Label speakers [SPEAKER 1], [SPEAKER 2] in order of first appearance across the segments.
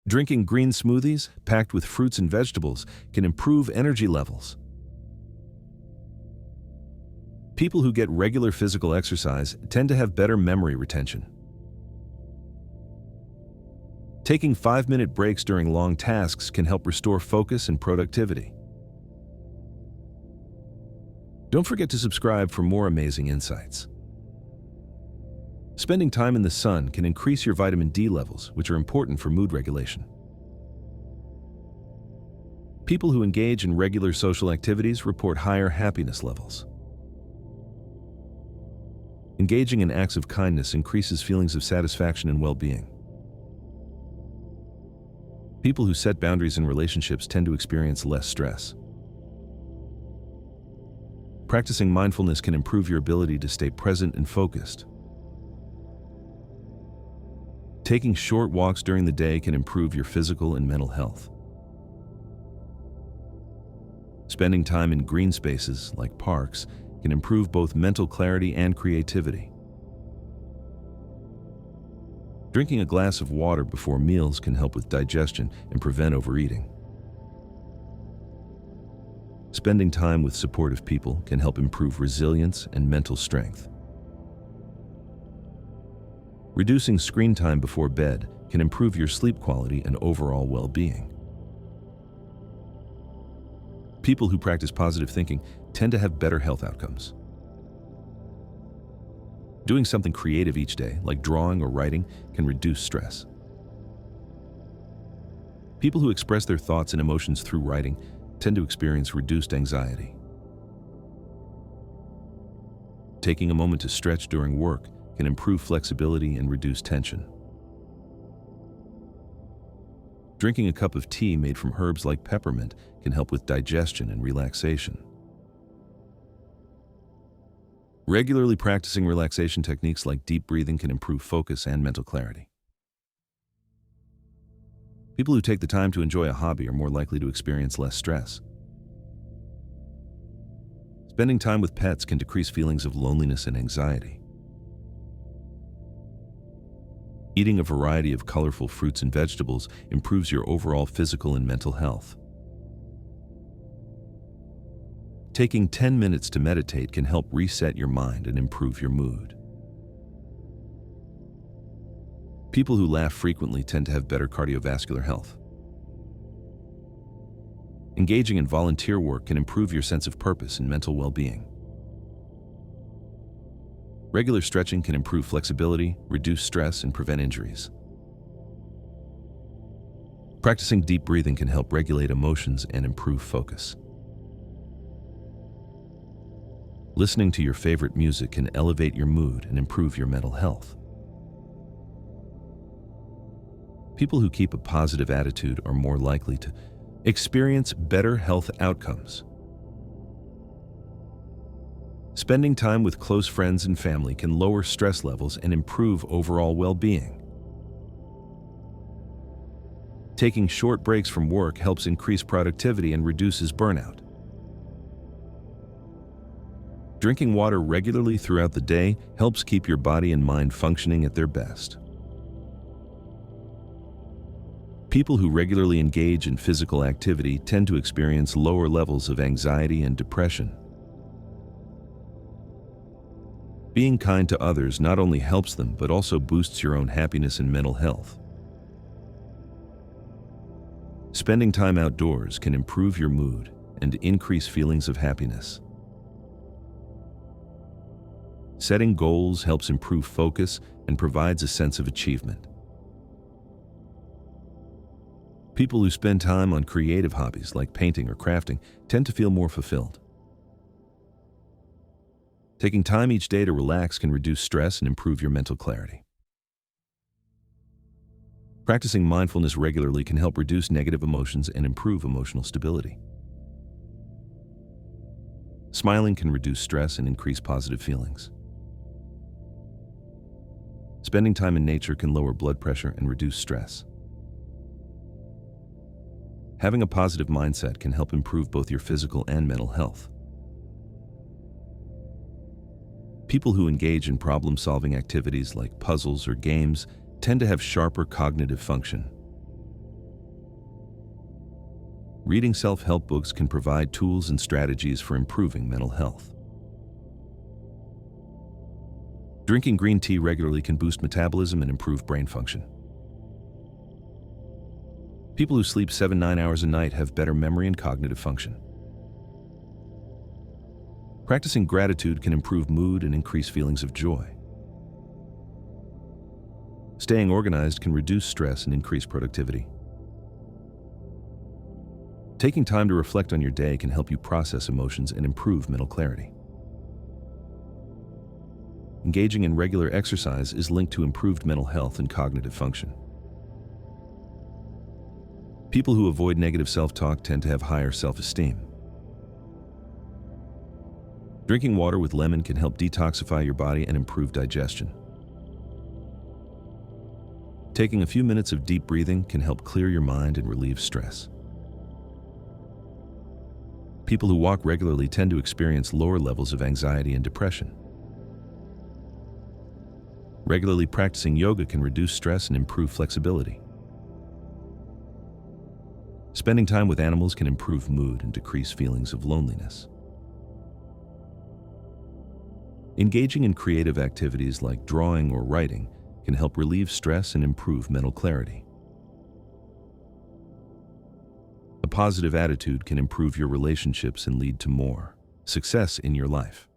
[SPEAKER 1] Drinking green smoothies packed with fruits and vegetables can improve energy levels. People who get regular physical exercise tend to have better memory retention. Taking 5-minute breaks during long tasks can help restore focus and productivity. Don't forget to subscribe for more amazing insights. Spending time in the sun can increase your vitamin D levels, which are important for mood regulation. People who engage in regular social activities report higher happiness levels. Engaging in acts of kindness increases feelings of satisfaction and well-being. People who set boundaries in relationships tend to experience less stress. Practicing mindfulness can improve your ability to stay present and focused. Taking short walks during the day can improve your physical and mental health. Spending time in green spaces, like parks, can improve both mental clarity and creativity. Drinking a glass of water before meals can help with digestion and prevent overeating. Spending time with supportive people can help improve resilience and mental strength. Reducing screen time before bed can improve your sleep quality and overall well-being. People who practice positive thinking tend to have better health outcomes. Doing something creative each day, like drawing or writing, can reduce stress. People who express their thoughts and emotions through writing tend to experience reduced anxiety. Taking a moment to stretch during work can improve flexibility and reduce tension. Drinking a cup of tea made from herbs like peppermint can help with digestion and relaxation. Regularly practicing relaxation techniques like deep breathing can improve focus and mental clarity. People who take the time to enjoy a hobby are more likely to experience less stress. Spending time with pets can decrease feelings of loneliness and anxiety. Eating a variety of colorful fruits and vegetables improves your overall physical and mental health. Taking 10 minutes to meditate can help reset your mind and improve your mood. People who laugh frequently tend to have better cardiovascular health. Engaging in volunteer work can improve your sense of purpose and mental well-being. Regular stretching can improve flexibility, reduce stress, and prevent injuries. Practicing deep breathing can help regulate emotions and improve focus. Listening to your favorite music can elevate your mood and improve your mental health. People who keep a positive attitude are more likely to experience better health outcomes. Spending time with close friends and family can lower stress levels and improve overall well-being. Taking short breaks from work helps increase productivity and reduces burnout. Drinking water regularly throughout the day helps keep your body and mind functioning at their best. People who regularly engage in physical activity tend to experience lower levels of anxiety and depression. Being kind to others not only helps them, but also boosts your own happiness and mental health. Spending time outdoors can improve your mood and increase feelings of happiness. Setting goals helps improve focus and provides a sense of achievement. People who spend time on creative hobbies like painting or crafting tend to feel more fulfilled. Taking time each day to relax can reduce stress and improve your mental clarity. Practicing mindfulness regularly can help reduce negative emotions and improve emotional stability. Smiling can reduce stress and increase positive feelings. Spending time in nature can lower blood pressure and reduce stress. Having a positive mindset can help improve both your physical and mental health. People who engage in problem-solving activities like puzzles or games tend to have sharper cognitive function. Reading self-help books can provide tools and strategies for improving mental health. Drinking green tea regularly can boost metabolism and improve brain function. People who sleep 7-9 hours a night have better memory and cognitive function. Practicing gratitude can improve mood and increase feelings of joy. Staying organized can reduce stress and increase productivity. Taking time to reflect on your day can help you process emotions and improve mental clarity. Engaging in regular exercise is linked to improved mental health and cognitive function. People who avoid negative self-talk tend to have higher self-esteem. Drinking water with lemon can help detoxify your body and improve digestion. Taking a few minutes of deep breathing can help clear your mind and relieve stress. People who walk regularly tend to experience lower levels of anxiety and depression. Regularly practicing yoga can reduce stress and improve flexibility. Spending time with animals can improve mood and decrease feelings of loneliness. Engaging in creative activities like drawing or writing can help relieve stress and improve mental clarity. A positive attitude can improve your relationships and lead to more success in your life.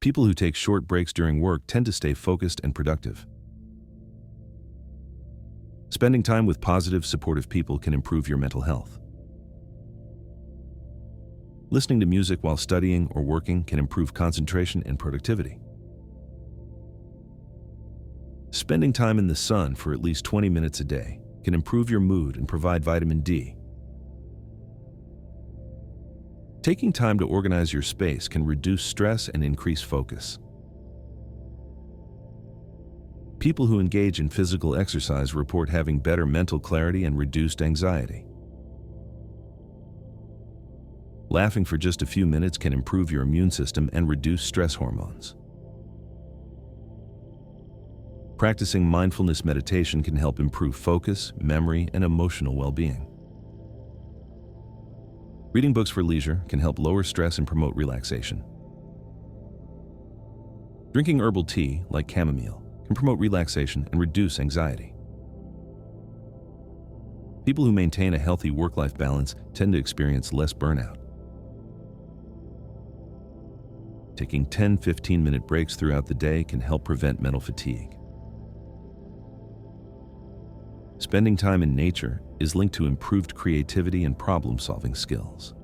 [SPEAKER 1] People who take short breaks during work tend to stay focused and productive. Spending time with positive, supportive people can improve your mental health. Listening to music while studying or working can improve concentration and productivity. Spending time in the sun for at least 20 minutes a day can improve your mood and provide vitamin D. Taking time to organize your space can reduce stress and increase focus. People who engage in physical exercise report having better mental clarity and reduced anxiety. Laughing for just a few minutes can improve your immune system and reduce stress hormones. Practicing mindfulness meditation can help improve focus, memory, and emotional well-being. Reading books for leisure can help lower stress and promote relaxation. Drinking herbal tea, like chamomile, can promote relaxation and reduce anxiety. People who maintain a healthy work-life balance tend to experience less burnout. Taking 10-15-minute breaks throughout the day can help prevent mental fatigue. Spending time in nature is linked to improved creativity and problem-solving skills.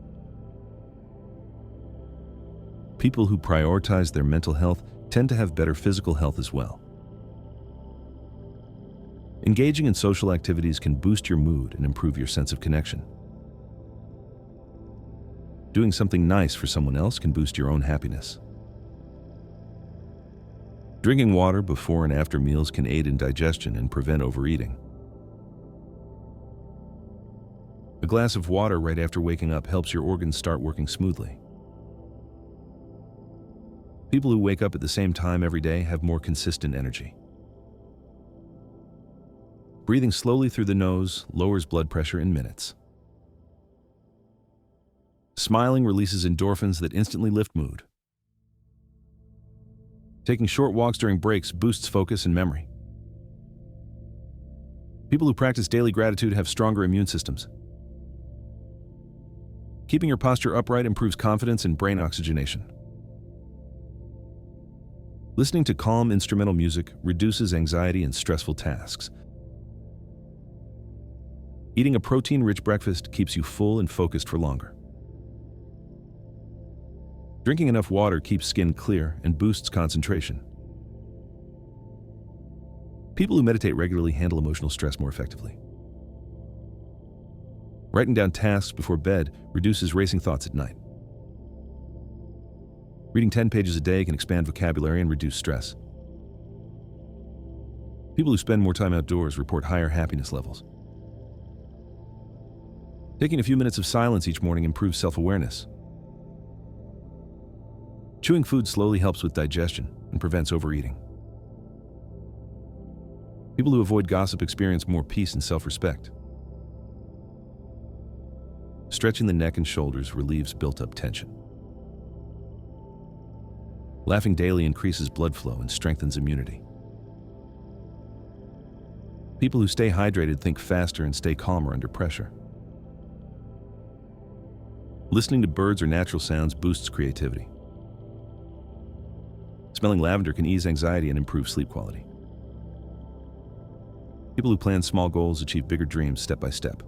[SPEAKER 1] People who prioritize their mental health tend to have better physical health as well. Engaging in social activities can boost your mood and improve your sense of connection. Doing something nice for someone else can boost your own happiness. Drinking water before and after meals can aid in digestion and prevent overeating. A glass of water right after waking up helps your organs start working smoothly. People who wake up at the same time every day have more consistent energy. Breathing slowly through the nose lowers blood pressure in minutes. Smiling releases endorphins that instantly lift mood. Taking short walks during breaks boosts focus and memory. People who practice daily gratitude have stronger immune systems. Keeping your posture upright improves confidence and brain oxygenation. Listening to calm instrumental music reduces anxiety and stressful tasks. Eating a protein-rich breakfast keeps you full and focused for longer. Drinking enough water keeps skin clear and boosts concentration. People who meditate regularly handle emotional stress more effectively. Writing down tasks before bed reduces racing thoughts at night. Reading 10 pages a day can expand vocabulary and reduce stress. People who spend more time outdoors report higher happiness levels. Taking a few minutes of silence each morning improves self-awareness. Chewing food slowly helps with digestion and prevents overeating. People who avoid gossip experience more peace and self-respect. Stretching the neck and shoulders relieves built-up tension. Laughing daily increases blood flow and strengthens immunity. People who stay hydrated think faster and stay calmer under pressure. Listening to birds or natural sounds boosts creativity. Smelling lavender can ease anxiety and improve sleep quality. People who plan small goals achieve bigger dreams step by step.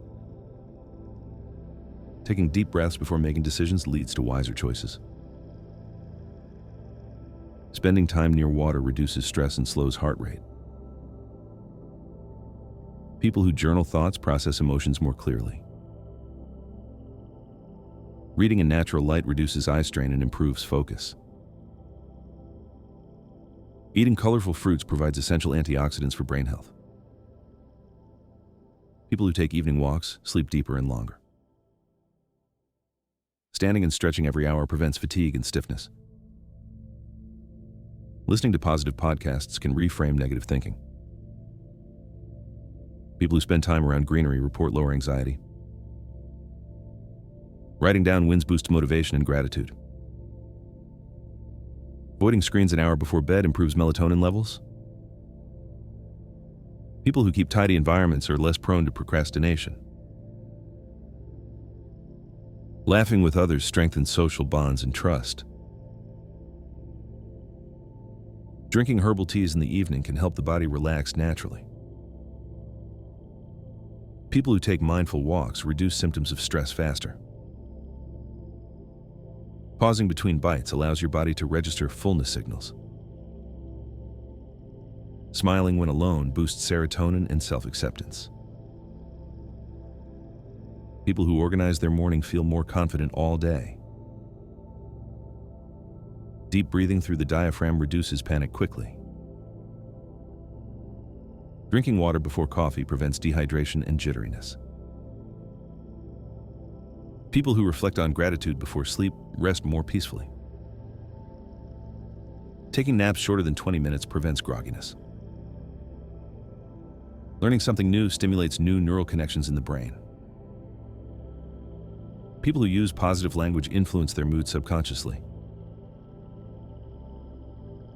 [SPEAKER 1] Taking deep breaths before making decisions leads to wiser choices. Spending time near water reduces stress and slows heart rate. People who journal thoughts process emotions more clearly. Reading in natural light reduces eye strain and improves focus. Eating colorful fruits provides essential antioxidants for brain health. People who take evening walks sleep deeper and longer. Standing and stretching every hour prevents fatigue and stiffness. Listening to positive podcasts can reframe negative thinking. People who spend time around greenery report lower anxiety. Writing down wins boosts motivation and gratitude. Avoiding screens an hour before bed improves melatonin levels. People who keep tidy environments are less prone to procrastination. Laughing with others strengthens social bonds and trust. Drinking herbal teas in the evening can help the body relax naturally. People who take mindful walks reduce symptoms of stress faster. Pausing between bites allows your body to register fullness signals. Smiling when alone boosts serotonin and self-acceptance. People who organize their morning feel more confident all day. Deep breathing through the diaphragm reduces panic quickly. Drinking water before coffee prevents dehydration and jitteriness. People who reflect on gratitude before sleep rest more peacefully. Taking naps shorter than 20 minutes prevents grogginess. Learning something new stimulates new neural connections in the brain. People who use positive language influence their mood subconsciously.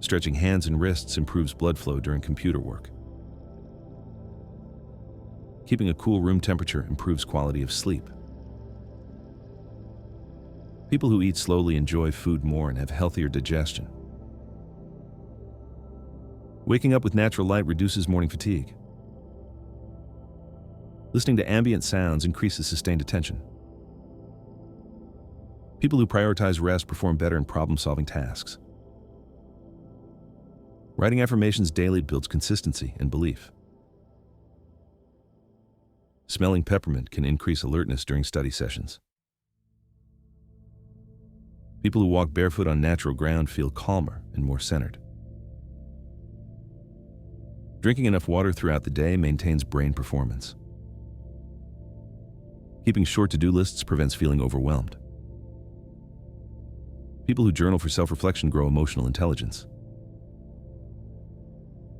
[SPEAKER 1] Stretching hands and wrists improves blood flow during computer work. Keeping a cool room temperature improves quality of sleep. People who eat slowly enjoy food more and have healthier digestion. Waking up with natural light reduces morning fatigue. Listening to ambient sounds increases sustained attention. People who prioritize rest perform better in problem-solving tasks. Writing affirmations daily builds consistency and belief. Smelling peppermint can increase alertness during study sessions. People who walk barefoot on natural ground feel calmer and more centered. Drinking enough water throughout the day maintains brain performance. Keeping short to-do lists prevents feeling overwhelmed. People who journal for self-reflection grow emotional intelligence.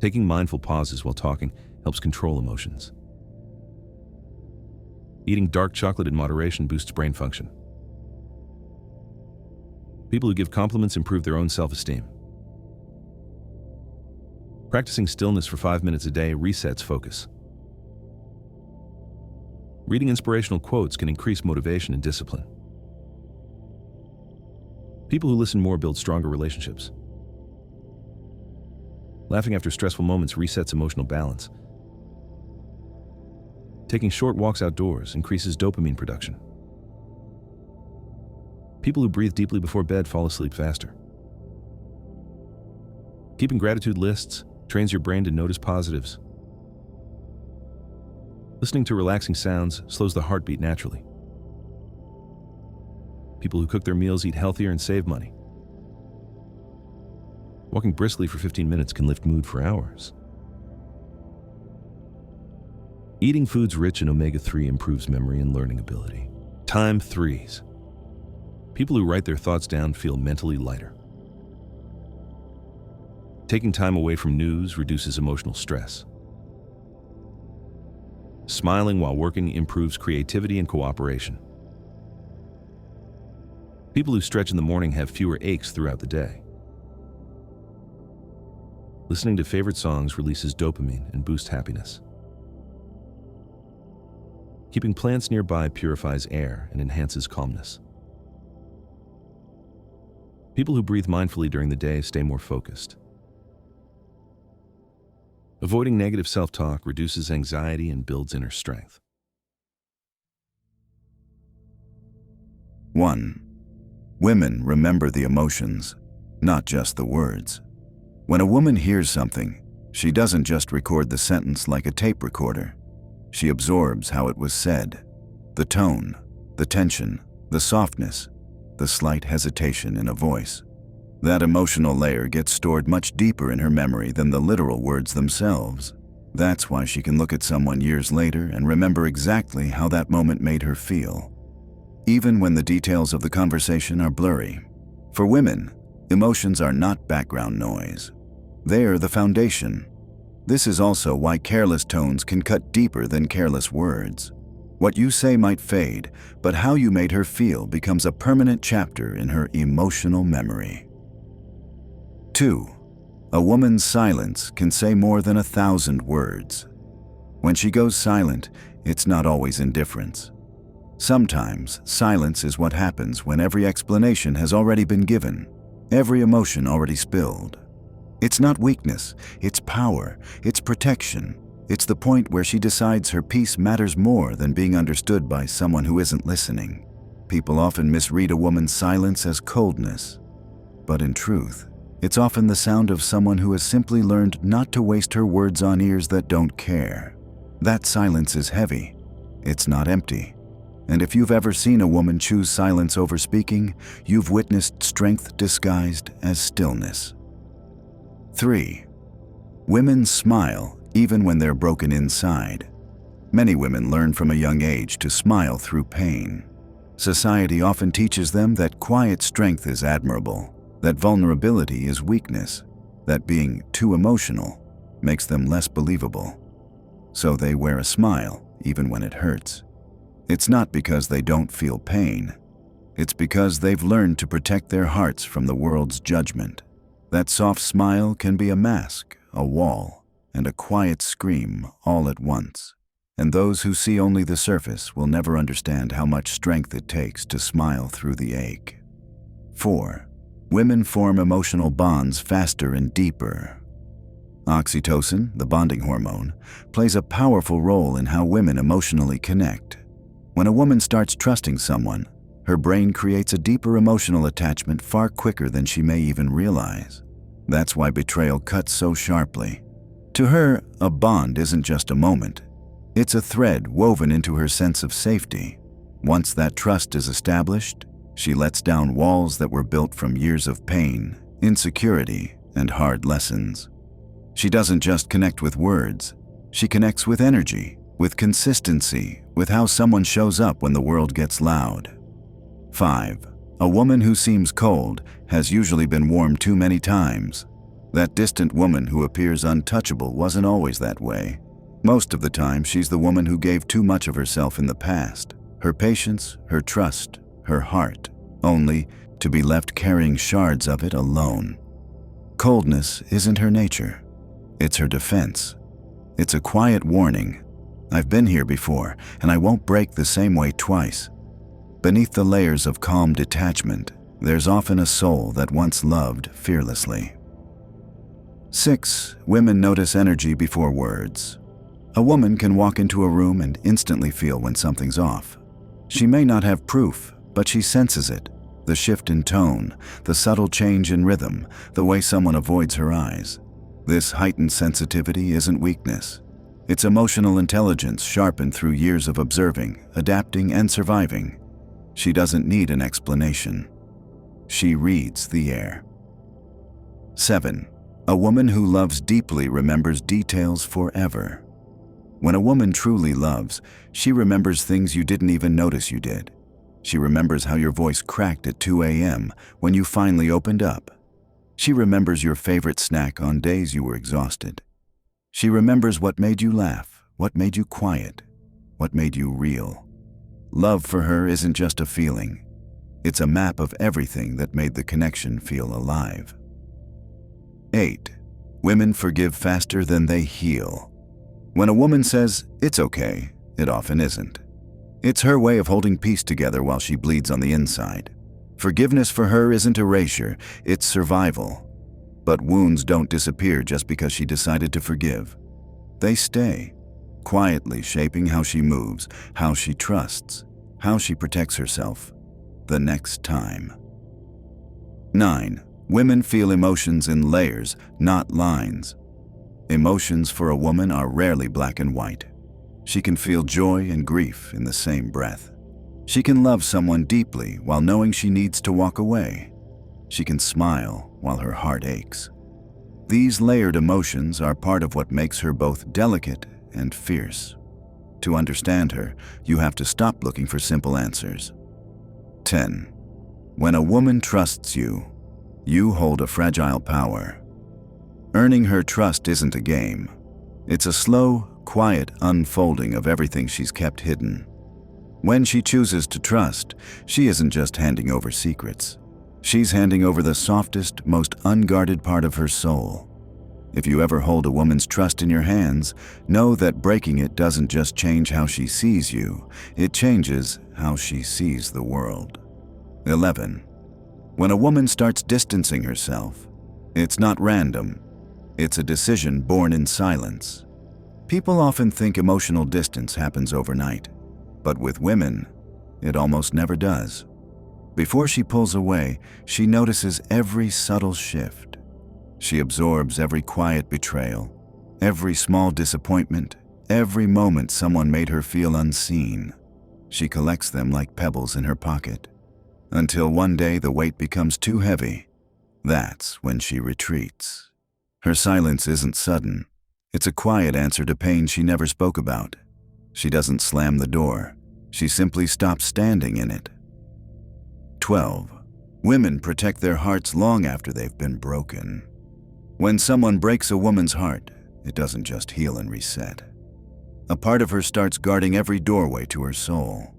[SPEAKER 1] Taking mindful pauses while talking helps control emotions. Eating dark chocolate in moderation boosts brain function. People who give compliments improve their own self-esteem. Practicing stillness for 5 minutes a day resets focus. Reading inspirational quotes can increase motivation and discipline. People who listen more build stronger relationships. Laughing after stressful moments resets emotional balance. Taking short walks outdoors increases dopamine production. People who breathe deeply before bed fall asleep faster. Keeping gratitude lists trains your brain to notice positives. Listening to relaxing sounds slows the heartbeat naturally. People who cook their meals eat healthier and save money. Walking briskly for 15 minutes can lift mood for hours. Eating foods rich in omega-3 improves memory and learning ability. Time threes. People who write their thoughts down feel mentally lighter. Taking time away from news reduces emotional stress. Smiling while working improves creativity and cooperation. People who stretch in the morning have fewer aches throughout the day. Listening to favorite songs releases dopamine and boosts happiness. Keeping plants nearby purifies air and enhances calmness. People who breathe mindfully during the day stay more focused. Avoiding negative self-talk reduces anxiety and builds inner strength.
[SPEAKER 2] 1. Women remember the emotions, not just the words. When a woman hears something, she doesn't just record the sentence like a tape recorder. She absorbs how it was said, the tone, the tension, the softness, the slight hesitation in a voice. That emotional layer gets stored much deeper in her memory than the literal words themselves. That's why she can look at someone years later and remember exactly how that moment made her feel, even when the details of the conversation are blurry. For women, emotions are not background noise. They are the foundation. This is also why careless tones can cut deeper than careless words. What you say might fade, but how you made her feel becomes a permanent chapter in her emotional memory. 2. A woman's silence can say more than 1,000 words. When she goes silent, it's not always indifference. Sometimes, silence is what happens when every explanation has already been given, every emotion already spilled. It's not weakness, it's power, it's protection. It's the point where she decides her peace matters more than being understood by someone who isn't listening. People often misread a woman's silence as coldness, but in truth, it's often the sound of someone who has simply learned not to waste her words on ears that don't care. That silence is heavy. It's not empty. And if you've ever seen a woman choose silence over speaking, you've witnessed strength disguised as stillness. 3. Women smile even when they're broken inside. Many women learn from a young age to smile through pain. Society often teaches them that quiet strength is admirable, that vulnerability is weakness, that being too emotional makes them less believable. So they wear a smile even when it hurts. It's not because they don't feel pain. It's because they've learned to protect their hearts from the world's judgment. That soft smile can be a mask, a wall, and a quiet scream all at once. And those who see only the surface will never understand how much strength it takes to smile through the ache. 4. Women form emotional bonds faster and deeper. Oxytocin, the bonding hormone, plays a powerful role in how women emotionally connect. When a woman starts trusting someone, her brain creates a deeper emotional attachment far quicker than she may even realize. That's why betrayal cuts so sharply. To her, a bond isn't just a moment. It's a thread woven into her sense of safety. Once that trust is established, she lets down walls that were built from years of pain, insecurity, and hard lessons. She doesn't just connect with words. She connects with energy, with consistency, with how someone shows up when the world gets loud. 5. A woman who seems cold has usually been warmed too many times. That distant woman who appears untouchable wasn't always that way. Most of the time, she's the woman who gave too much of herself in the past. Her patience, her trust, her heart, only to be left carrying shards of it alone. Coldness isn't her nature. It's her defense. It's a quiet warning. I've been here before, and I won't break the same way twice. Beneath the layers of calm detachment, there's often a soul that once loved fearlessly. 6. Women notice energy before words. A woman can walk into a room and instantly feel when something's off. She may not have proof, but she senses it. The shift in tone, the subtle change in rhythm, the way someone avoids her eyes. This heightened sensitivity isn't weakness. It's emotional intelligence sharpened through years of observing, adapting, and surviving. She doesn't need an explanation. She reads the air. 7. A woman who loves deeply remembers details forever. When a woman truly loves, she remembers things you didn't even notice you did. She remembers how your voice cracked at 2 a.m. when you finally opened up. She remembers your favorite snack on days you were exhausted. She remembers what made you laugh, what made you quiet, what made you real. Love for her isn't just a feeling. It's a map of everything that made the connection feel alive. 8. Women forgive faster than they heal. When a woman says, "It's okay," it often isn't. It's her way of holding peace together while she bleeds on the inside. Forgiveness for her isn't erasure, it's survival. But wounds don't disappear just because she decided to forgive. They stay, quietly shaping how she moves, how she trusts, how she protects herself the next time. 9. Women feel emotions in layers, not lines. Emotions for a woman are rarely black and white. She can feel joy and grief in the same breath. She can love someone deeply while knowing she needs to walk away. She can smile while her heart aches. These layered emotions are part of what makes her both delicate and fierce. To understand her, you have to stop looking for simple answers. 10. When a woman trusts you, you hold a fragile power. Earning her trust isn't a game. It's a slow, quiet unfolding of everything she's kept hidden. When she chooses to trust, she isn't just handing over secrets. She's handing over the softest, most unguarded part of her soul. If you ever hold a woman's trust in your hands, know that breaking it doesn't just change how she sees you, it changes how she sees the world. 11. When a woman starts distancing herself, it's not random. It's a decision born in silence. People often think emotional distance happens overnight, but with women, it almost never does. Before she pulls away, she notices every subtle shift. She absorbs every quiet betrayal, every small disappointment, every moment someone made her feel unseen. She collects them like pebbles in her pocket, until one day the weight becomes too heavy. That's when she retreats. Her silence isn't sudden. It's a quiet answer to pain she never spoke about. She doesn't slam the door. She simply stops standing in it. 12. Women protect their hearts long after they've been broken. When someone breaks a woman's heart, it doesn't just heal and reset. A part of her starts guarding every doorway to her soul.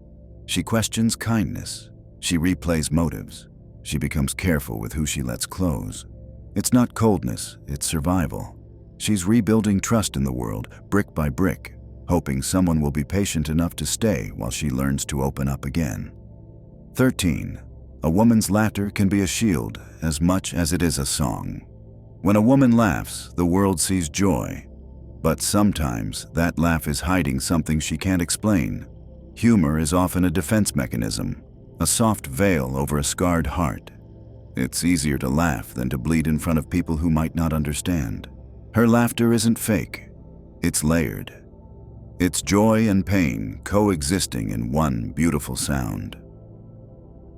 [SPEAKER 2] She questions kindness. She replays motives. She becomes careful with who she lets close. It's not coldness, it's survival. She's rebuilding trust in the world, brick by brick, hoping someone will be patient enough to stay while she learns to open up again. 13. A woman's laughter can be a shield as much as it is a song. When a woman laughs, the world sees joy. But sometimes that laugh is hiding something she can't explain. Humor is often a defense mechanism, a soft veil over a scarred heart. It's easier to laugh than to bleed in front of people who might not understand. Her laughter isn't fake, it's layered. It's joy and pain coexisting in one beautiful sound.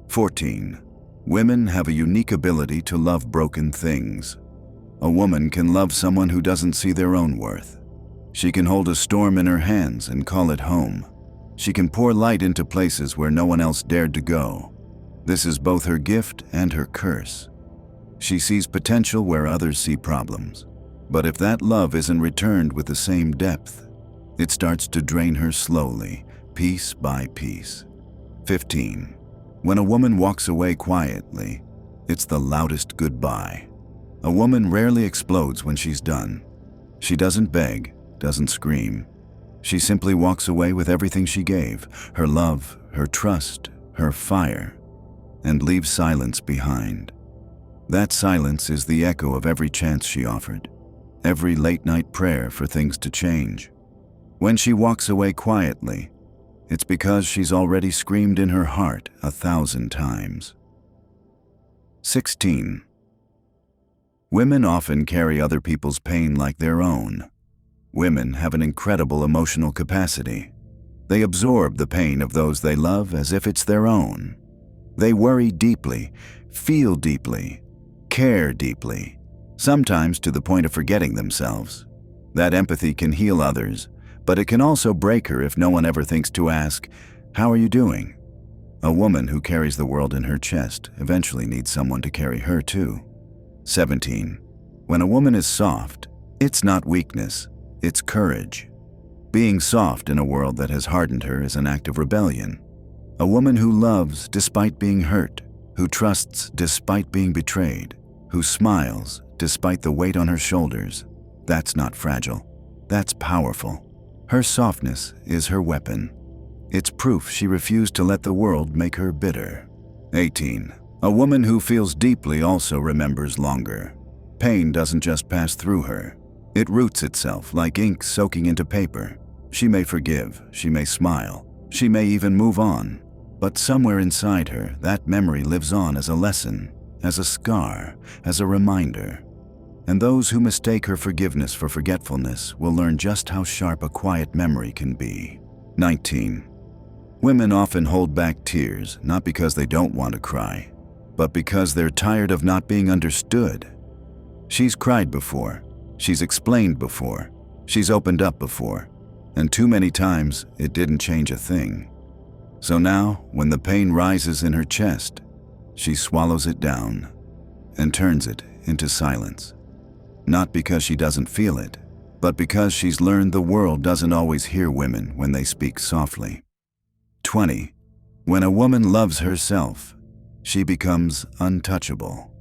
[SPEAKER 2] 14. Women have a unique ability to love broken things. A woman can love someone who doesn't see their own worth. She can hold a storm in her hands and call it home. She can pour light into places where no one else dared to go. This is both her gift and her curse. She sees potential where others see problems. But if that love isn't returned with the same depth, it starts to drain her slowly, piece by piece. 15. When a woman walks away quietly, it's the loudest goodbye. A woman rarely explodes when she's done. She doesn't beg, doesn't scream. She simply walks away with everything she gave, her love, her trust, her fire, and leaves silence behind. That silence is the echo of every chance she offered, every late-night prayer for things to change. When she walks away quietly, it's because she's already screamed in her heart 1,000 times. 16. Women often carry other people's pain like their own. Women have an incredible emotional capacity. They absorb the pain of those they love as if it's their own. They worry deeply, feel deeply, care deeply, sometimes to the point of forgetting themselves. That empathy can heal others, but it can also break her if no one ever thinks to ask, "How are you doing?" A woman who carries the world in her chest eventually needs someone to carry her too. 17. When a woman is soft, it's not weakness, it's courage. Being soft in a world that has hardened her is an act of rebellion. A woman who loves despite being hurt, who trusts despite being betrayed, who smiles despite the weight on her shoulders. That's not fragile. That's powerful. Her softness is her weapon. It's proof she refused to let the world make her bitter. 18. A woman who feels deeply also remembers longer. Pain doesn't just pass through her. It roots itself like ink soaking into paper. She may forgive, she may smile, she may even move on. But somewhere inside her, that memory lives on as a lesson, as a scar, as a reminder. And those who mistake her forgiveness for forgetfulness will learn just how sharp a quiet memory can be. 19. Women often hold back tears, not because they don't want to cry, but because they're tired of not being understood. She's cried before, she's explained before, she's opened up before, and too many times it didn't change a thing. So now, when the pain rises in her chest, she swallows it down and turns it into silence. Not because she doesn't feel it, but because she's learned the world doesn't always hear women when they speak softly. 20. When a woman loves herself, she becomes untouchable.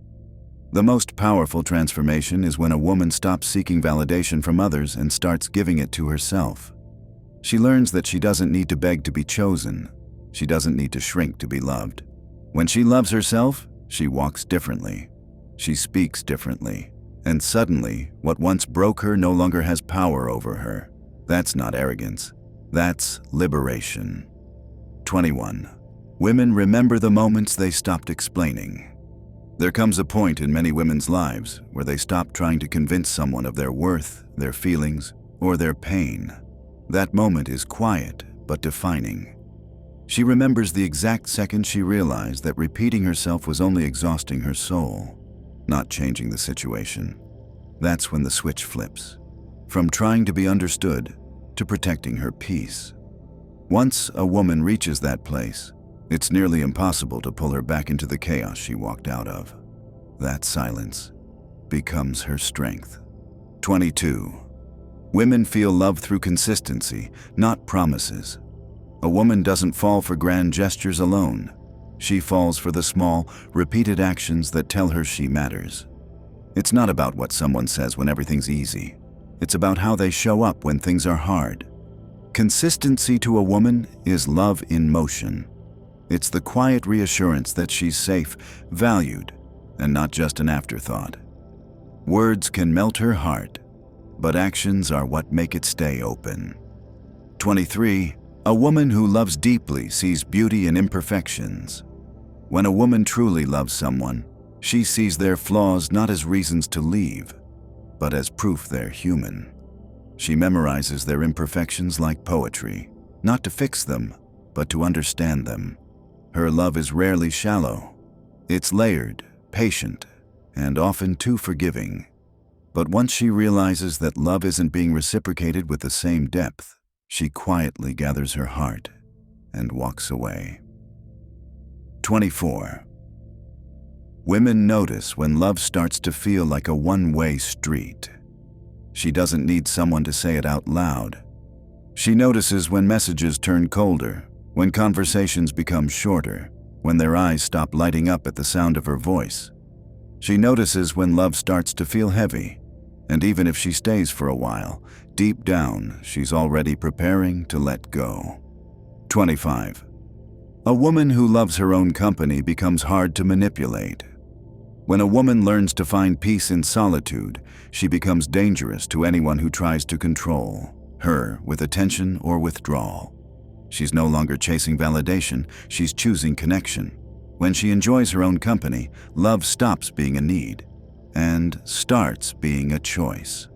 [SPEAKER 2] The most powerful transformation is when a woman stops seeking validation from others and starts giving it to herself. She learns that she doesn't need to beg to be chosen. She doesn't need to shrink to be loved. When she loves herself, she walks differently. She speaks differently. And suddenly, what once broke her no longer has power over her. That's not arrogance. That's liberation. 21. Women remember the moments they stopped explaining. There comes a point in many women's lives where they stop trying to convince someone of their worth, their feelings, or their pain. That moment is quiet but defining. She remembers the exact second she realized that repeating herself was only exhausting her soul, not changing the situation. That's when the switch flips, from trying to be understood to protecting her peace. Once a woman reaches that place, it's nearly impossible to pull her back into the chaos she walked out of. That silence becomes her strength. 22. Women feel love through consistency, not promises. A woman doesn't fall for grand gestures alone. She falls for the small, repeated actions that tell her she matters. It's not about what someone says when everything's easy. It's about how they show up when things are hard. Consistency to a woman is love in motion. It's the quiet reassurance that she's safe, valued, and not just an afterthought. Words can melt her heart, but actions are what make it stay open. 23. A woman who loves deeply sees beauty in imperfections. When a woman truly loves someone, she sees their flaws not as reasons to leave, but as proof they're human. She memorizes their imperfections like poetry, not to fix them, but to understand them. Her love is rarely shallow. It's layered, patient, and often too forgiving. But once she realizes that love isn't being reciprocated with the same depth, she quietly gathers her heart and walks away. 24. Women notice when love starts to feel like a one-way street. She doesn't need someone to say it out loud. She notices when messages turn colder, when conversations become shorter, when their eyes stop lighting up at the sound of her voice. She notices when love starts to feel heavy, and even if she stays for a while, deep down, she's already preparing to let go. 25. A woman who loves her own company becomes hard to manipulate. When a woman learns to find peace in solitude, she becomes dangerous to anyone who tries to control her with attention or withdrawal. She's no longer chasing validation, she's choosing connection. When she enjoys her own company, love stops being a need and starts being a choice.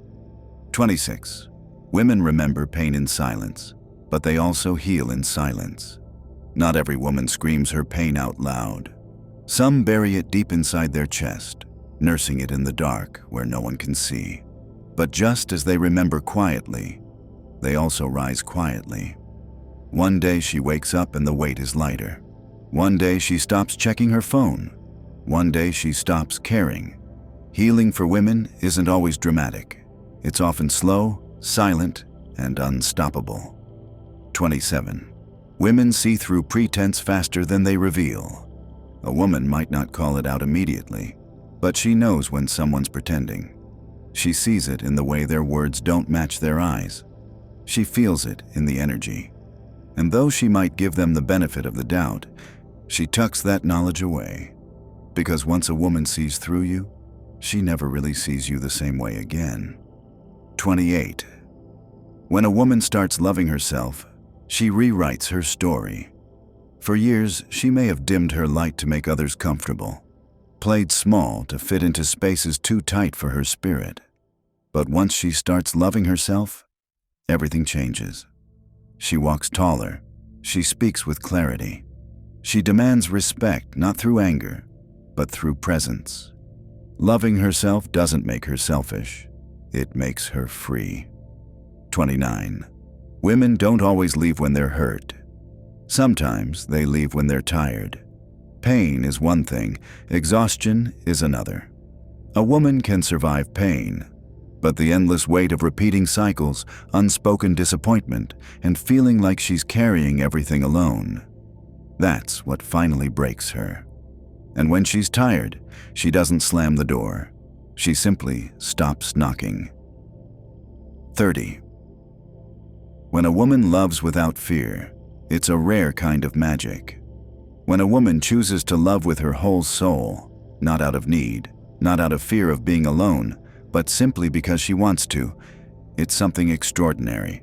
[SPEAKER 2] 26. Women remember pain in silence, but they also heal in silence. Not every woman screams her pain out loud. Some bury it deep inside their chest, nursing it in the dark where no one can see. But just as they remember quietly, they also rise quietly. One day she wakes up and the weight is lighter. One day she stops checking her phone. One day she stops caring. Healing for women isn't always dramatic. It's often slow, silent, and unstoppable. 27. Women see through pretense faster than they reveal. A woman might not call it out immediately, but she knows when someone's pretending. She sees it in the way their words don't match their eyes. She feels it in the energy. And though she might give them the benefit of the doubt, she tucks that knowledge away. Because once a woman sees through you, she never really sees you the same way again. 28. When a woman starts loving herself, she rewrites her story. For years, she may have dimmed her light to make others comfortable, played small to fit into spaces too tight for her spirit. But once she starts loving herself, everything changes. She walks taller. She speaks with clarity. She demands respect not through anger, but through presence. Loving herself doesn't make her selfish. It makes her free. 29. Women don't always leave when they're hurt. Sometimes they leave when they're tired. Pain is one thing, exhaustion is another. A woman can survive pain, but the endless weight of repeating cycles, unspoken disappointment, and feeling like she's carrying everything alone, that's what finally breaks her. And when she's tired, she doesn't slam the door. She simply stops knocking. 30. When a woman loves without fear, it's a rare kind of magic. When a woman chooses to love with her whole soul, not out of need, not out of fear of being alone, but simply because she wants to, it's something extraordinary.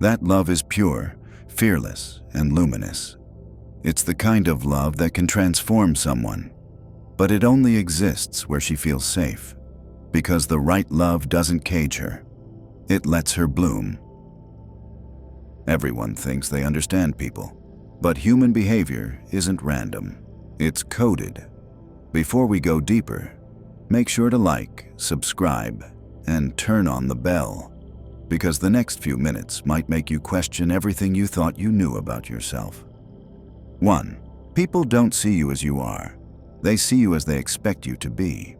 [SPEAKER 2] That love is pure, fearless, and luminous. It's the kind of love that can transform someone. But it only exists where she feels safe, because the right love doesn't cage her. It lets her bloom. Everyone thinks they understand people, but human behavior isn't random. It's coded. Before we go deeper, make sure to like, subscribe, and turn on the bell, because the next few minutes might make you question everything you thought you knew about yourself. 1. People don't see you as you are. They see you as they expect you to be.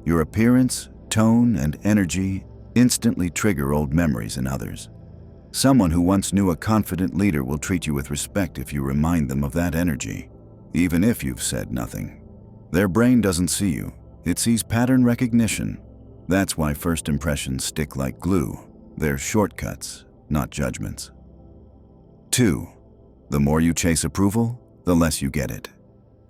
[SPEAKER 2] Your appearance, tone, and energy instantly trigger old memories in others. Someone who once knew a confident leader will treat you with respect if you remind them of that energy, even if you've said nothing. Their brain doesn't see you. It sees pattern recognition. That's why first impressions stick like glue. They're shortcuts, not judgments. 2. The more you chase approval, the less you get it.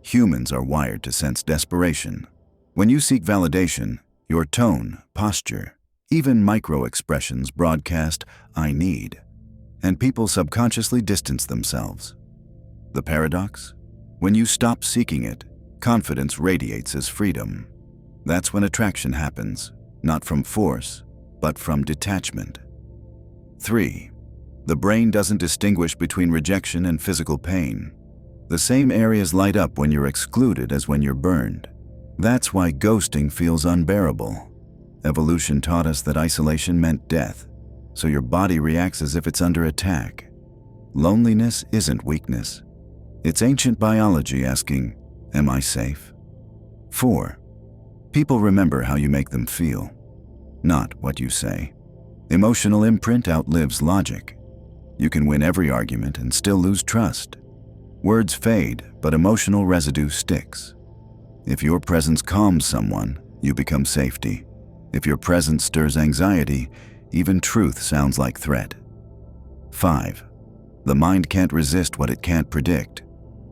[SPEAKER 2] Humans are wired to sense desperation. When you seek validation, your tone, posture, even micro-expressions broadcast, "I need," and people subconsciously distance themselves. The paradox? When you stop seeking it, confidence radiates as freedom. That's when attraction happens, not from force, but from detachment. 3. The brain doesn't distinguish between rejection and physical pain. The same areas light up when you're excluded as when you're burned. That's why ghosting feels unbearable. Evolution taught us that isolation meant death, so your body reacts as if it's under attack. Loneliness isn't weakness. It's ancient biology asking, "Am I safe?" 4. People remember how you make them feel, not what you say. Emotional imprint outlives logic. You can win every argument and still lose trust. Words fade, but emotional residue sticks. If your presence calms someone, you become safety. If your presence stirs anxiety, even truth sounds like threat. 5. The mind can't resist what it can't predict.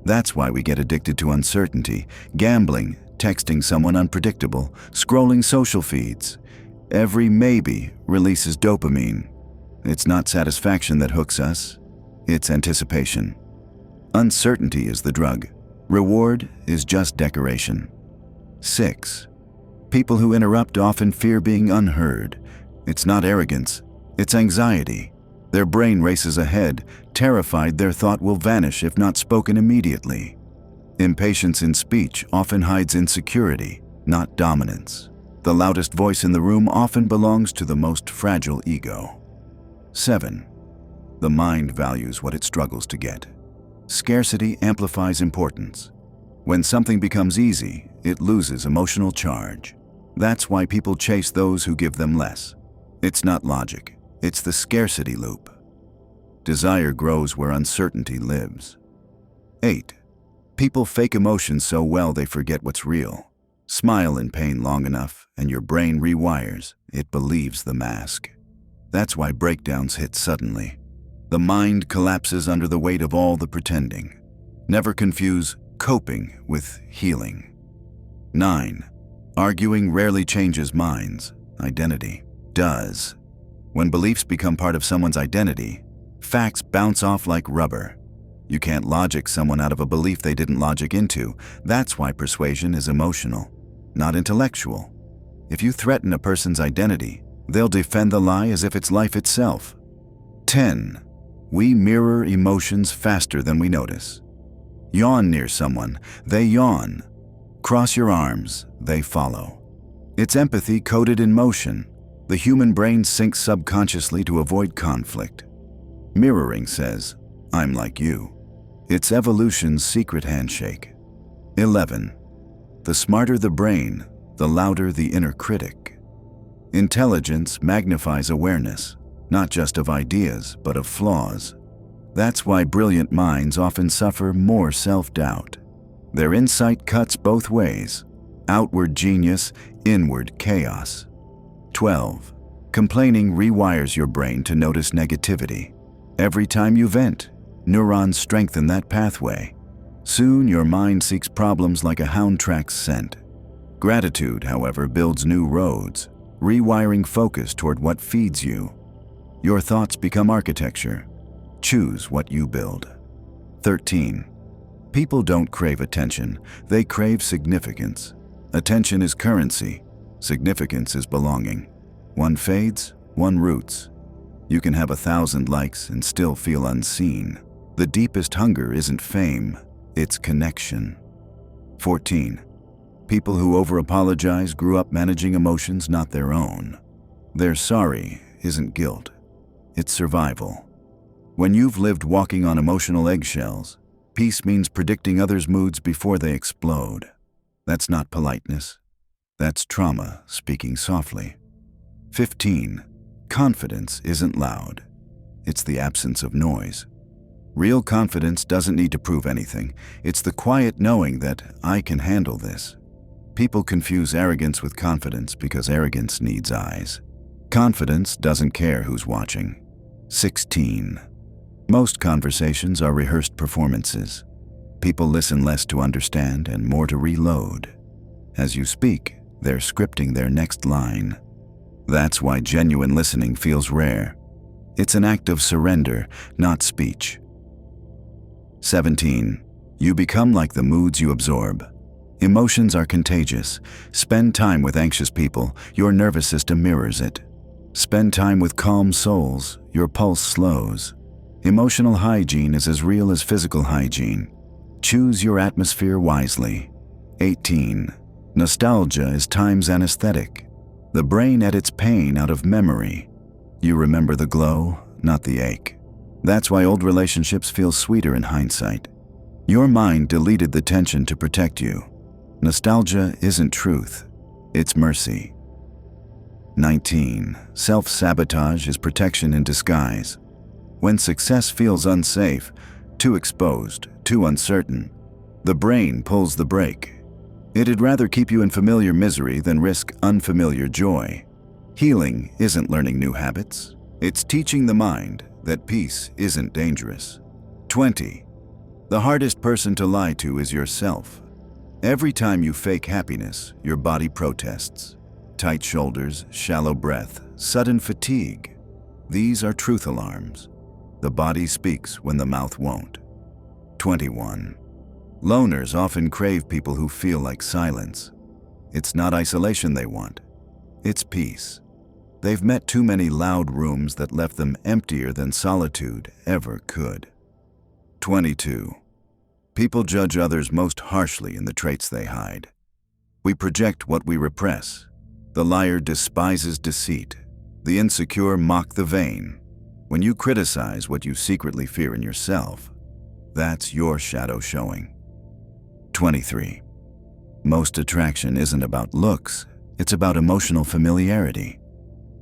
[SPEAKER 2] That's why we get addicted to uncertainty, gambling, texting someone unpredictable, scrolling social feeds. Every maybe releases dopamine. It's not satisfaction that hooks us, it's anticipation. Uncertainty is the drug. Reward is just decoration. 6. People who interrupt often fear being unheard. It's not arrogance, it's anxiety. Their brain races ahead, terrified their thought will vanish if not spoken immediately. Impatience in speech often hides insecurity, not dominance. The loudest voice in the room often belongs to the most fragile ego. 7. The mind values what it struggles to get. Scarcity amplifies importance. When something becomes easy, it loses emotional charge. That's why people chase those who give them less. It's not logic, it's the scarcity loop. Desire grows where uncertainty lives. 8. People fake emotions so well they forget what's real. Smile in pain long enough and your brain rewires. It believes the mask. That's why breakdowns hit suddenly. The mind collapses under the weight of all the pretending. Never confuse coping with healing. 9. Arguing rarely changes minds. Identity does. When beliefs become part of someone's identity, facts bounce off like rubber. You can't logic someone out of a belief they didn't logic into. That's why persuasion is emotional, not intellectual. If you threaten a person's identity, they'll defend the lie as if it's life itself. 10. We mirror emotions faster than we notice. Yawn near someone, they yawn. Cross your arms, they follow. It's empathy coded in motion. The human brain syncs subconsciously to avoid conflict. Mirroring says, I'm like you. It's evolution's secret handshake. 11. The smarter the brain, the louder the inner critic. Intelligence magnifies awareness, not just of ideas, but of flaws. That's why brilliant minds often suffer more self-doubt. Their insight cuts both ways. Outward genius, inward chaos. 12. Complaining rewires your brain to notice negativity. Every time you vent, neurons strengthen that pathway. Soon your mind seeks problems like a hound tracks scent. Gratitude, however, builds new roads, rewiring focus toward what feeds you. Your thoughts become architecture. Choose what you build. 13. People don't crave attention, they crave significance. Attention is currency, significance is belonging. One fades, one roots. You can have 1,000 likes and still feel unseen. The deepest hunger isn't fame, it's connection. 14. People who over-apologize grew up managing emotions not their own. Their sorry isn't guilt, it's survival. When you've lived walking on emotional eggshells, peace means predicting others' moods before they explode. That's not politeness. That's trauma speaking softly. 15. Confidence isn't loud. It's the absence of noise. Real confidence doesn't need to prove anything. It's the quiet knowing that I can handle this. People confuse arrogance with confidence because arrogance needs eyes. Confidence doesn't care who's watching. 16. Most conversations are rehearsed performances. People listen less to understand and more to reload. As you speak, they're scripting their next line. That's why genuine listening feels rare. It's an act of surrender, not speech. 17. You become like the moods you absorb. Emotions are contagious. Spend time with anxious people, your nervous system mirrors it. Spend time with calm souls, your pulse slows. Emotional hygiene is as real as physical hygiene. Choose your atmosphere wisely. 18. Nostalgia is time's anesthetic. The brain edits pain out of memory. You remember the glow, not the ache. That's why old relationships feel sweeter in hindsight. Your mind deleted the tension to protect you. Nostalgia isn't truth, it's mercy. 19. Self-sabotage is protection in disguise. When success feels unsafe, too exposed, too uncertain, the brain pulls the brake. It'd rather keep you in familiar misery than risk unfamiliar joy. Healing isn't learning new habits. It's teaching the mind that peace isn't dangerous. 20. The hardest person to lie to is yourself. Every time you fake happiness, your body protests. Tight shoulders, shallow breath, sudden fatigue. These are truth alarms. The body speaks when the mouth won't. 21. Loners often crave people who feel like silence. It's not isolation they want. It's peace. They've met too many loud rooms that left them emptier than solitude ever could. 22. People judge others most harshly in the traits they hide. We project what we repress. The liar despises deceit. The insecure mock the vain. When you criticize what you secretly fear in yourself, that's your shadow showing. 23. Most attraction isn't about looks, it's about emotional familiarity.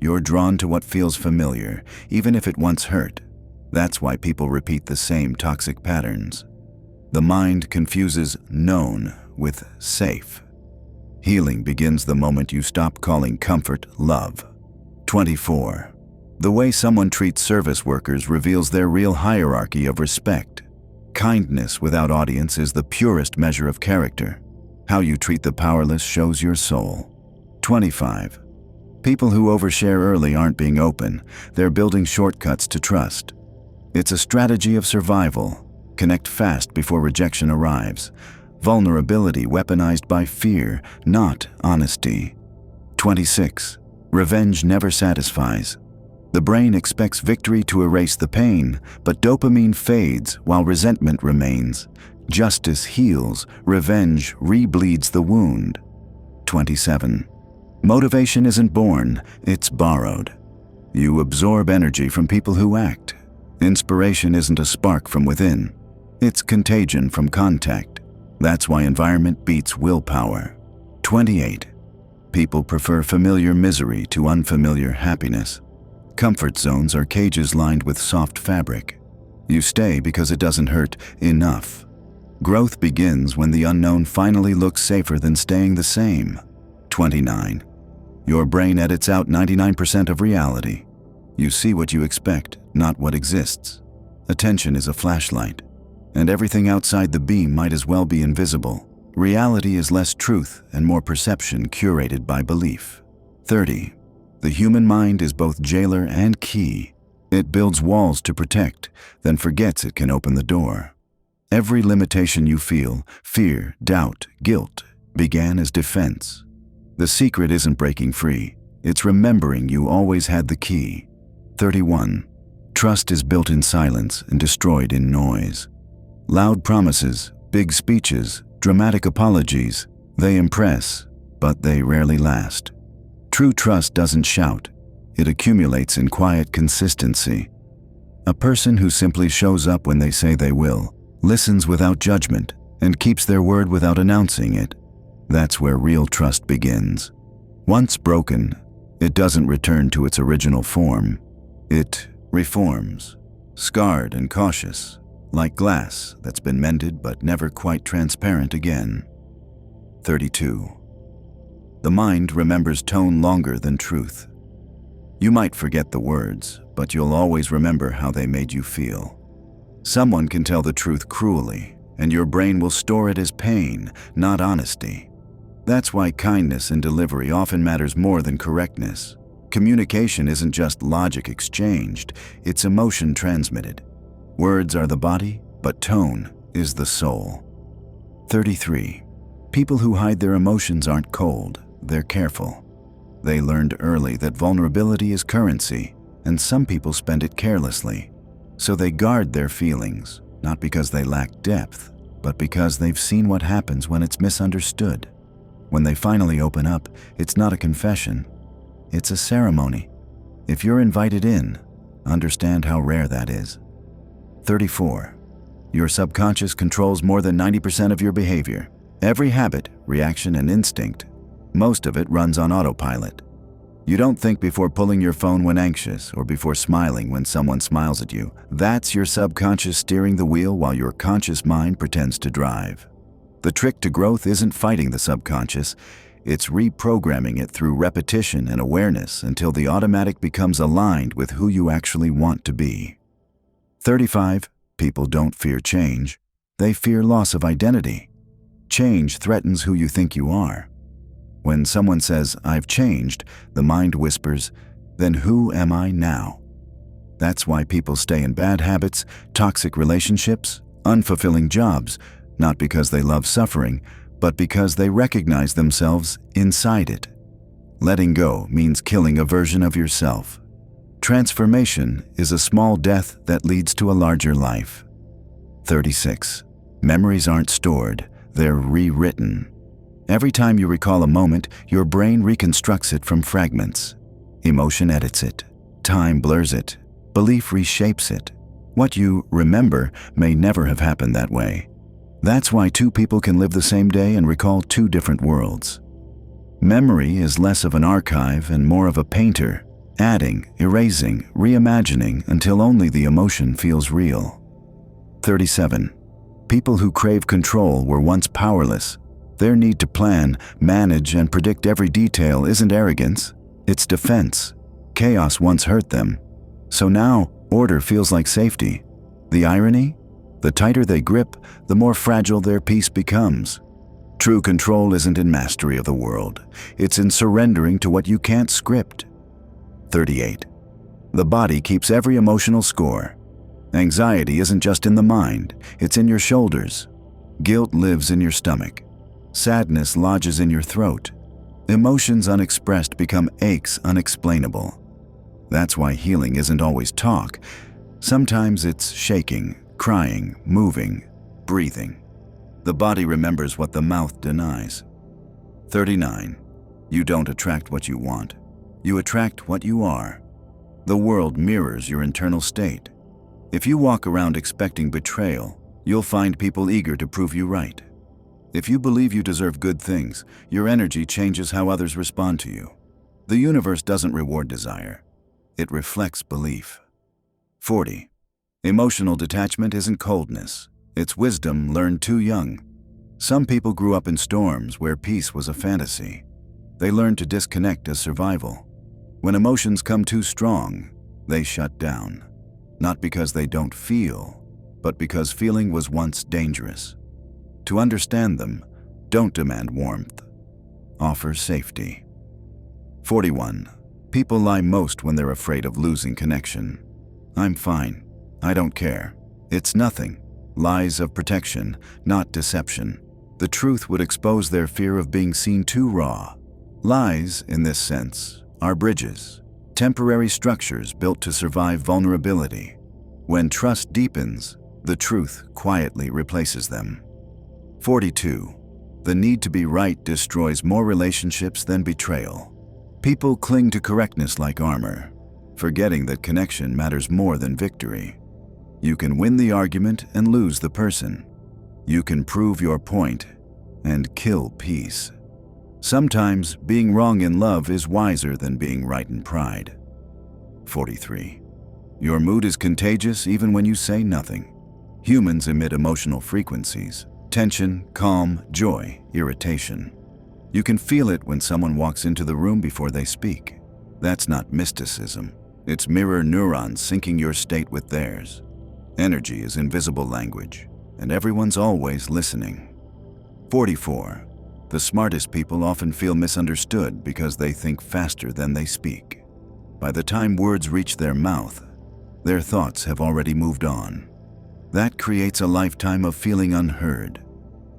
[SPEAKER 2] You're drawn to what feels familiar, even if it once hurt. That's why people repeat the same toxic patterns. The mind confuses known with safe. Healing begins the moment you stop calling comfort love. 24. The way someone treats service workers reveals their real hierarchy of respect. Kindness without audience is the purest measure of character. How you treat the powerless shows your soul. 25. People who overshare early aren't being open, they're building shortcuts to trust. It's a strategy of survival. Connect fast before rejection arrives. Vulnerability weaponized by fear, not honesty. 26. Revenge never satisfies. The brain expects victory to erase the pain, but dopamine fades while resentment remains. Justice heals, revenge rebleeds the wound. 27. Motivation isn't born, it's borrowed. You absorb energy from people who act. Inspiration isn't a spark from within. It's contagion from contact. That's why environment beats willpower. 28. People prefer familiar misery to unfamiliar happiness. Comfort zones are cages lined with soft fabric. You stay because it doesn't hurt enough. Growth begins when the unknown finally looks safer than staying the same. 29. Your brain edits out 99% of reality. You see what you expect, not what exists. Attention is a flashlight, and everything outside the beam might as well be invisible. Reality is less truth and more perception curated by belief. 30. The human mind is both jailer and key. It builds walls to protect, then forgets it can open the door. Every limitation you feel, fear, doubt, guilt, began as defense. The secret isn't breaking free, it's remembering you always had the key. 31. Trust is built in silence and destroyed in noise. Loud promises, big speeches, dramatic apologies, they impress, but they rarely last. True trust doesn't shout, it accumulates in quiet consistency. A person who simply shows up when they say they will, listens without judgment, and keeps their word without announcing it. That's where real trust begins. Once broken, it doesn't return to its original form. It reforms, scarred and cautious, like glass that's been mended but never quite transparent again. 32. The mind remembers tone longer than truth. You might forget the words, but you'll always remember how they made you feel. Someone can tell the truth cruelly, and your brain will store it as pain, not honesty. That's why kindness in delivery often matters more than correctness. Communication isn't just logic exchanged, it's emotion transmitted. Words are the body, but tone is the soul. 33. People who hide their emotions aren't cold, they're careful. They learned early that vulnerability is currency, and some people spend it carelessly. So they guard their feelings, not because they lack depth, but because they've seen what happens when it's misunderstood. When they finally open up, it's not a confession. It's a ceremony. If you're invited in, understand how rare that is. 34. Your subconscious controls more than 90% of your behavior. Every habit, reaction, and instinct, most of it runs on autopilot. You don't think before pulling your phone when anxious or before smiling when someone smiles at you. That's your subconscious steering the wheel while your conscious mind pretends to drive. The trick to growth isn't fighting the subconscious, it's reprogramming it through repetition and awareness until the automatic becomes aligned with who you actually want to be. 35. People don't fear change, they fear loss of identity. Change threatens who you think you are. When someone says, "I've changed," the mind whispers, "Then who am I now?" That's why people stay in bad habits, toxic relationships, unfulfilling jobs, not because they love suffering, but because they recognize themselves inside it. Letting go means killing a version of yourself. Transformation is a small death that leads to a larger life. 36. Memories aren't stored, they're rewritten. Every time you recall a moment, your brain reconstructs it from fragments. Emotion edits it. Time blurs it. Belief reshapes it. What you remember may never have happened that way. That's why two people can live the same day and recall two different worlds. Memory is less of an archive and more of a painter, adding, erasing, reimagining until only the emotion feels real. 37. People who crave control were once powerless. Their need to plan, manage, and predict every detail isn't arrogance, it's defense. Chaos once hurt them, so now order feels like safety. The irony? The tighter they grip, the more fragile their peace becomes. True control isn't in mastery of the world, it's in surrendering to what you can't script. 38. The body keeps every emotional score. Anxiety isn't just in the mind, it's in your shoulders. Guilt lives in your stomach. Sadness lodges in your throat. Emotions unexpressed become aches unexplainable. That's why healing isn't always talk. Sometimes it's shaking, crying, moving, breathing. The body remembers what the mouth denies. 39. You don't attract what you want. You attract what you are. The world mirrors your internal state. If you walk around expecting betrayal, you'll find people eager to prove you right. If you believe you deserve good things, your energy changes how others respond to you. The universe doesn't reward desire. It reflects belief. 40. Emotional detachment isn't coldness. It's wisdom learned too young. Some people grew up in storms where peace was a fantasy. They learned to disconnect as survival. When emotions come too strong, they shut down. Not because they don't feel, but because feeling was once dangerous. To understand them, don't demand warmth. Offer safety. 41. People lie most when they're afraid of losing connection. I'm fine. I don't care. It's nothing. Lies of protection, not deception. The truth would expose their fear of being seen too raw. Lies, in this sense, are bridges, temporary structures built to survive vulnerability. When trust deepens, the truth quietly replaces them. 42. The need to be right destroys more relationships than betrayal. People cling to correctness like armor, forgetting that connection matters more than victory. You can win the argument and lose the person. You can prove your point and kill peace. Sometimes being wrong in love is wiser than being right in pride. 43. Your mood is contagious even when you say nothing. Humans emit emotional frequencies: tension, calm, joy, irritation. You can feel it when someone walks into the room before they speak. That's not mysticism. It's mirror neurons syncing your state with theirs. Energy is invisible language, and everyone's always listening. 44. The smartest people often feel misunderstood because they think faster than they speak. By the time words reach their mouth, their thoughts have already moved on. That creates a lifetime of feeling unheard.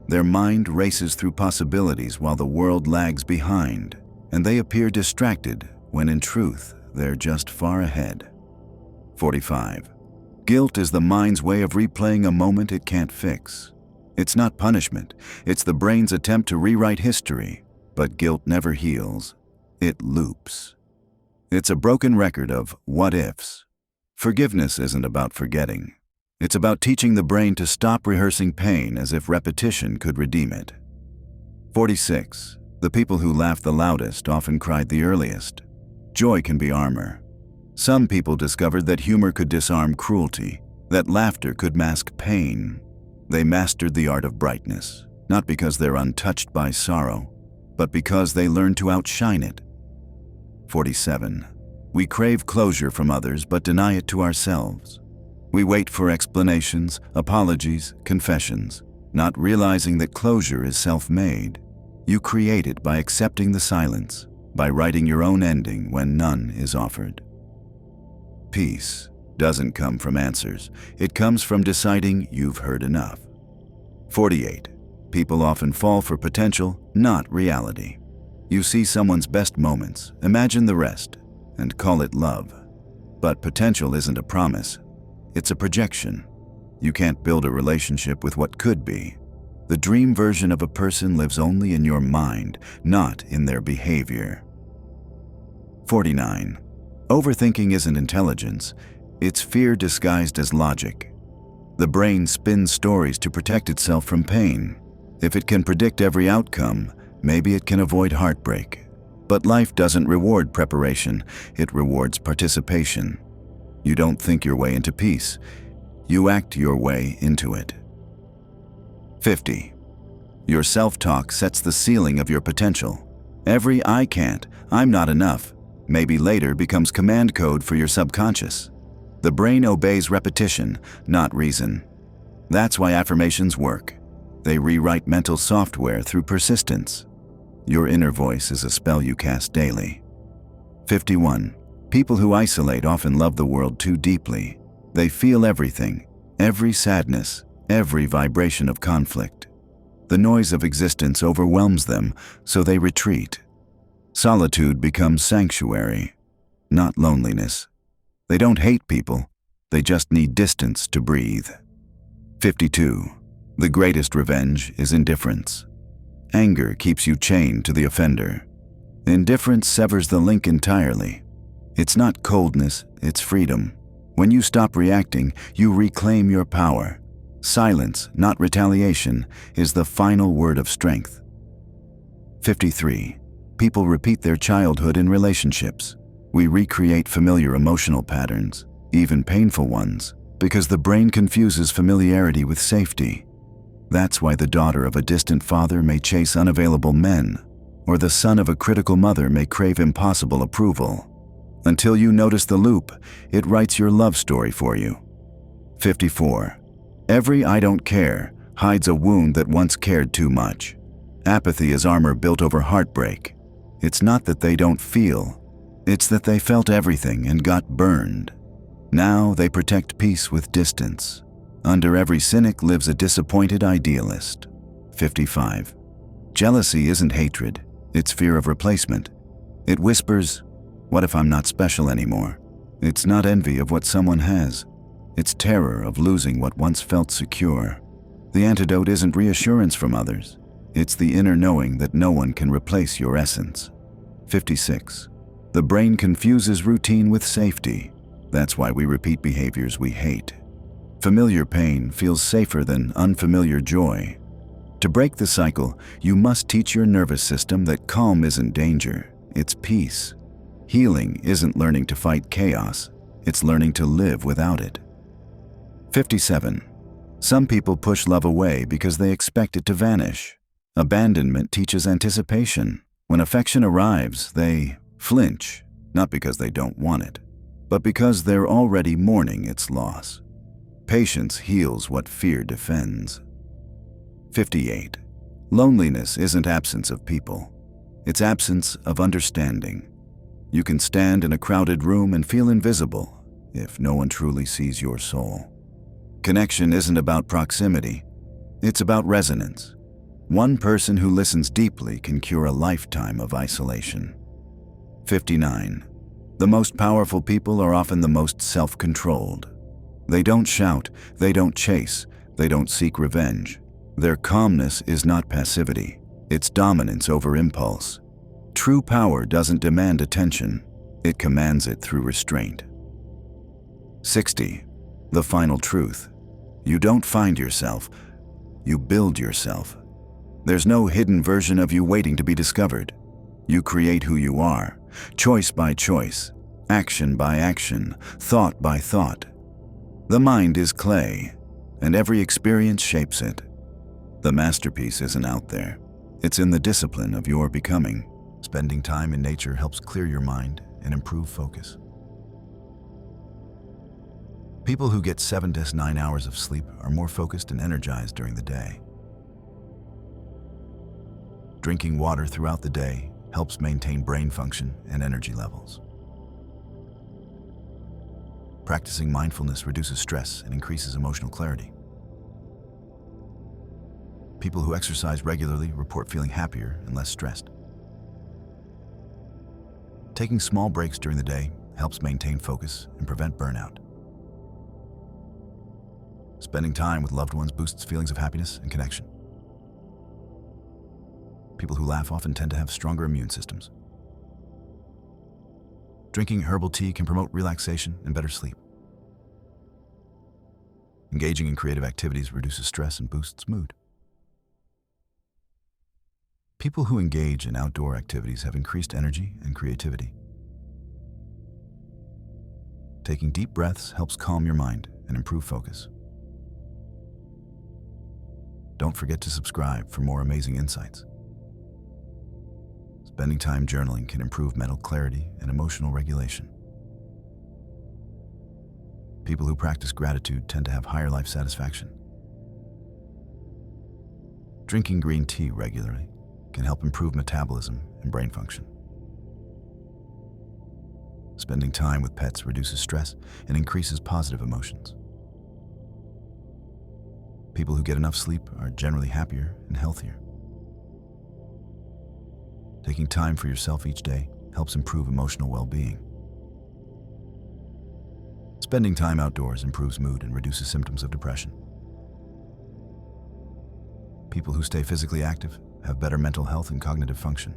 [SPEAKER 2] Their mind races through possibilities while the world lags behind, and they appear distracted when in truth they're just far ahead. 45. Guilt is the mind's way of replaying a moment it can't fix. It's not punishment, it's the brain's attempt to rewrite history, but guilt never heals. It loops. It's a broken record of what-ifs. Forgiveness isn't about forgetting. It's about teaching the brain to stop rehearsing pain as if repetition could redeem it. 46. The people who laugh the loudest often cried the earliest. Joy can be armor. Some people discovered that humor could disarm cruelty, that laughter could mask pain. They mastered the art of brightness, not because they're untouched by sorrow, but because they learned to outshine it. 47. We crave closure from others but deny it to ourselves. We wait for explanations, apologies, confessions, not realizing that closure is self-made. You create it by accepting the silence, by writing your own ending when none is offered. Peace doesn't come from answers. It comes from deciding you've heard enough. 48. People often fall for potential, not reality. You see someone's best moments, imagine the rest, and call it love. But potential isn't a promise. It's a projection. You can't build a relationship with what could be. The dream version of a person lives only in your mind, not in their behavior. 49. Overthinking isn't intelligence. It's fear disguised as logic. The brain spins stories to protect itself from pain. If it can predict every outcome, maybe it can avoid heartbreak. But life doesn't reward preparation, it rewards participation. You don't think your way into peace, you act your way into it. 50. Your self-talk sets the ceiling of your potential. Every "I can't," "I'm not enough," maybe later becomes command code for your subconscious. The brain obeys repetition, not reason. That's why affirmations work. They rewrite mental software through persistence. Your inner voice is a spell you cast daily. 51. People who isolate often love the world too deeply. They feel everything, every sadness, every vibration of conflict. The noise of existence overwhelms them, so they retreat. Solitude becomes sanctuary, not loneliness. They don't hate people, they just need distance to breathe. 52. The greatest revenge is indifference. Anger keeps you chained to the offender. Indifference severs the link entirely. It's not coldness, it's freedom. When you stop reacting, you reclaim your power. Silence, not retaliation, is the final word of strength. 53. People repeat their childhood in relationships. We recreate familiar emotional patterns, even painful ones, because the brain confuses familiarity with safety. That's why the daughter of a distant father may chase unavailable men, or the son of a critical mother may crave impossible approval. Until you notice the loop, it writes your love story for you. 54. Every "I don't care" hides a wound that once cared too much. Apathy is armor built over heartbreak. It's not that they don't feel, it's that they felt everything and got burned. Now they protect peace with distance. Under every cynic lives a disappointed idealist. 55. Jealousy isn't hatred, it's fear of replacement. It whispers, "What if I'm not special anymore?" It's not envy of what someone has. It's terror of losing what once felt secure. The antidote isn't reassurance from others. It's the inner knowing that no one can replace your essence. 56. The brain confuses routine with safety. That's why we repeat behaviors we hate. Familiar pain feels safer than unfamiliar joy. To break the cycle, you must teach your nervous system that calm isn't danger, it's peace. Healing isn't learning to fight chaos, it's learning to live without it. 57. Some people push love away because they expect it to vanish. Abandonment teaches anticipation. When affection arrives, they flinch, not because they don't want it, but because they're already mourning its loss. Patience heals what fear defends. 58. Loneliness isn't absence of people. It's absence of understanding. You can stand in a crowded room and feel invisible if no one truly sees your soul. Connection isn't about proximity. It's about resonance. One person who listens deeply can cure a lifetime of isolation. 59. The most powerful people are often the most self-controlled. They don't shout, they don't chase, they don't seek revenge. Their calmness is not passivity, it's dominance over impulse. True power doesn't demand attention, it commands it through restraint. 60. The final truth. You don't find yourself, you build yourself. There's no hidden version of you waiting to be discovered. You create who you are, choice by choice, action by action, thought by thought. The mind is clay, and every experience shapes it. The masterpiece isn't out there. It's in the discipline of your becoming. Spending time in nature helps clear your mind and improve focus. People who get 7 to 9 hours of sleep are more focused and energized during the day. Drinking water throughout the day helps maintain brain function and energy levels. Practicing mindfulness reduces stress and increases emotional clarity. People who exercise regularly report feeling happier and less stressed. Taking small breaks during the day helps maintain focus and prevent burnout. Spending time with loved ones boosts feelings of happiness and connection. People who laugh often tend to have stronger immune systems. Drinking herbal tea can promote relaxation and better sleep. Engaging in creative activities reduces stress and boosts mood. People who engage in outdoor activities have increased energy and creativity. Taking deep breaths helps calm your mind and improve focus. Don't forget to subscribe for more amazing insights. Spending time journaling can improve mental clarity and emotional regulation. People who practice gratitude tend to have higher life satisfaction. Drinking green tea regularly can help improve metabolism and brain function. Spending time with pets reduces stress and increases positive emotions. People who get enough sleep are generally happier and healthier. Taking time for yourself each day helps improve emotional well-being. Spending time outdoors improves mood and reduces symptoms of depression. People who stay physically active have better mental health and cognitive function.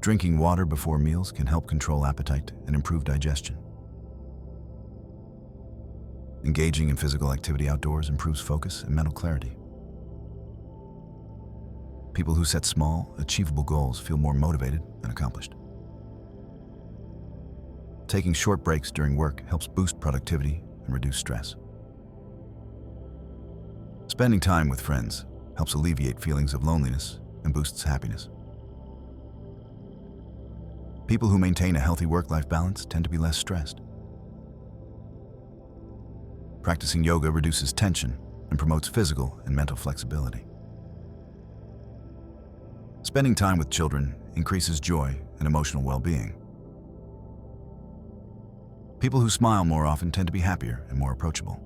[SPEAKER 2] Drinking water before meals can help control appetite and improve digestion. Engaging in physical activity outdoors improves focus and mental clarity. People who set small, achievable goals feel more motivated and accomplished. Taking short breaks during work helps boost productivity and reduce stress. Spending time with friends helps alleviate feelings of loneliness and boosts happiness. People who maintain a healthy work-life balance tend to be less stressed. Practicing yoga reduces tension and promotes physical and mental flexibility. Spending time with children increases joy and emotional well-being. People who smile more often tend to be happier and more approachable.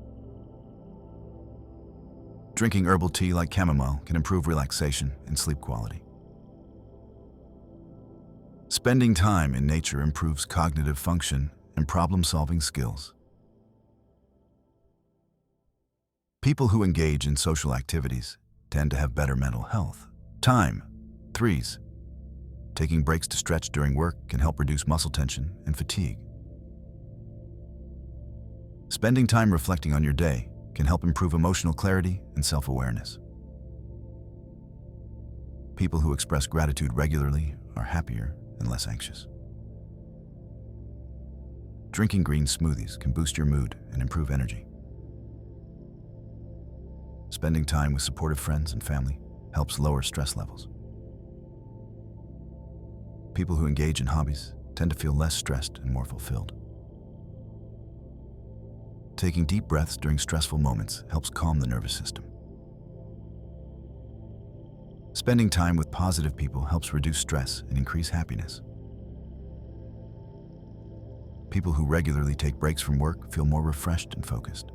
[SPEAKER 2] Drinking herbal tea like chamomile can improve relaxation and sleep quality. Spending time in nature improves cognitive function and problem-solving skills. People who engage in social activities tend to have better mental health. Time. 3s. Taking breaks to stretch during work can help reduce muscle tension and fatigue. Spending time reflecting on your day can help improve emotional clarity and self-awareness. People who express gratitude regularly are happier and less anxious. Drinking green smoothies can boost your mood and improve energy. Spending time with supportive friends and family helps lower stress levels. People who engage in hobbies tend to feel less stressed and more fulfilled. Taking deep breaths during stressful moments helps calm the nervous system. Spending time with positive people helps reduce stress and increase happiness. People who regularly take breaks from work feel more refreshed and focused.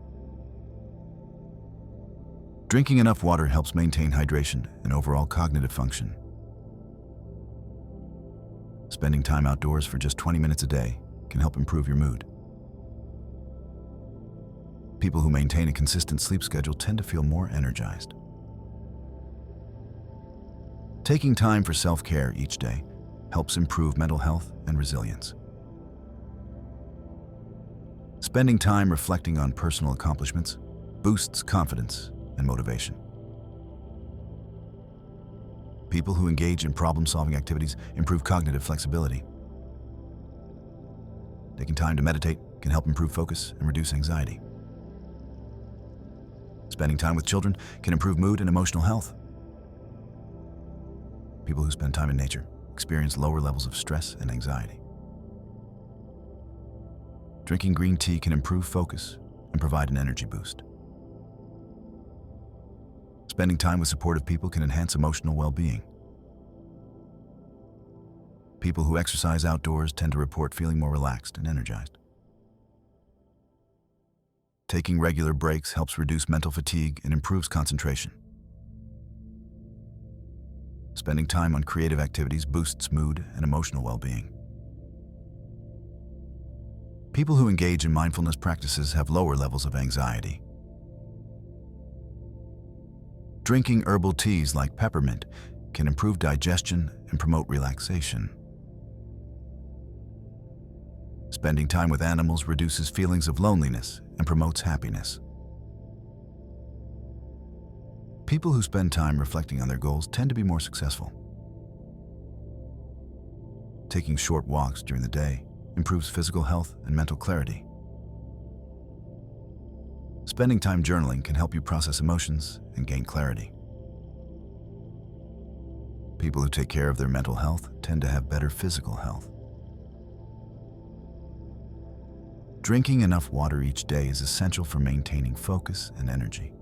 [SPEAKER 2] Drinking enough water helps maintain hydration and overall cognitive function. Spending time outdoors for just 20 minutes a day can help improve your mood. People who maintain a consistent sleep schedule tend to feel more energized. Taking time for self-care each day helps improve mental health and resilience. Spending time reflecting on personal accomplishments boosts confidence and motivation. People who engage in problem-solving activities improve cognitive flexibility. Taking time to meditate can help improve focus and reduce anxiety. Spending time with children can improve mood and emotional health. People who spend time in nature experience lower levels of stress and anxiety. Drinking green tea can improve focus and provide an energy boost. Spending time with supportive people can enhance emotional well-being. People who exercise outdoors tend to report feeling more relaxed and energized. Taking regular breaks helps reduce mental fatigue and improves concentration. Spending time on creative activities boosts mood and emotional well-being. People who engage in mindfulness practices have lower levels of anxiety. Drinking herbal teas like peppermint can improve digestion and promote relaxation. Spending time with animals reduces feelings of loneliness and promotes happiness. People who spend time reflecting on their goals tend to be more successful. Taking short walks during the day improves physical health and mental clarity. Spending time journaling can help you process emotions and gain clarity. People who take care of their mental health tend to have better physical health. Drinking enough water each day is essential for maintaining focus and energy.